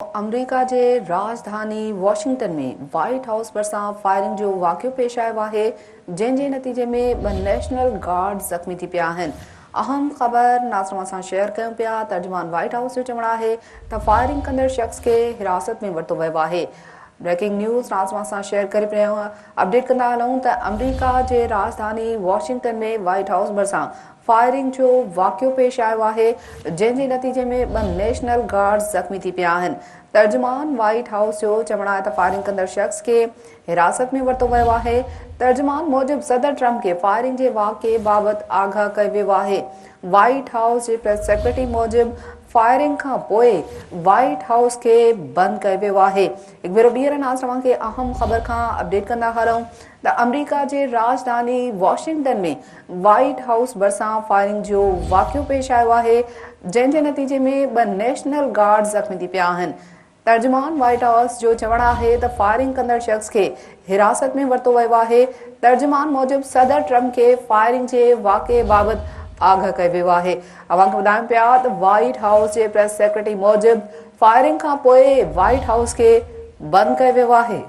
अमरीका जे राजधानी Washington में white house भरिसां firing जो वाक़ियो पेश आयो आहे, जंहिं नतीजे में 2 नेशनल गार्ड ज़ख़्मी थी पिया आहिनि। अहम ख़बर नाज़रन सां शेयर कयूं पिया। तर्जुमान व्हाइट हाउस जो चवणु आहे त फायरिंग कंदड़ शख़्स खे हिरासत में वरितो वियो आहे। ब्रेकिंग न्यूज़ नाज़रन सां शेयर करे पिया अपडेट कंदा हलूं त अमरीका जे राजधानी वॉशिंगटन में व्हाइट हाउस भरिसां फायरिंग जो वाक़ियो पेश आयो आहे, जंहिं नतीजे में 2 नेशनल गार्ड ज़ख़्मी थी पिया आहिनि। तर्जुमान व्हाइट हाउस जो चवणु आहे त फायरिंग कंदड़ शख़्स खे हिरासत में वरितो वियो आहे। तर्जुमान मूजिबि सदर ट्रम्प खे फायरिंग जे वाक़िए बाबति आगाह कयो वियो आहे। व्हाइट हाउस जे प्रेस सेक्रेटरी मूजिबि फायरिंग खां पोइ व्हाइट हाउस खे बंदि कयो वियो आहे। हिकु भेरो ॿीहर नाज़रन खे अहम ख़बर खां अपडेट कंदा हलूं त अमरीका जे राजधानी वॉशिंगटन में व्हाइट हाउस भरिसां फायरिंग जो वाक़ियो पेश आयो आहे, जंहिं नतीजे में 2 नेशनल गार्ड ज़ख़्मी थी पिया आहिनि। तर्जुमान व्हाइट हाउस जो चवणु आहे त फायरिंग कंदड़ शख़्स खे हिरासत में वरितो वियो आहे। तर्जुमान मूजिबि सदर ट्रम्प खे फायरिंग जे वाक़िए बाबति आगाह कयो वियो आहे। अवां खे ॿुधायूं पिया त व्हाइट हाउस जे प्रेस सेक्रेटरी मूजिबि फायरिंग खां पोइ व्हाइट हाउस खे बंदि कयो वियो आहे।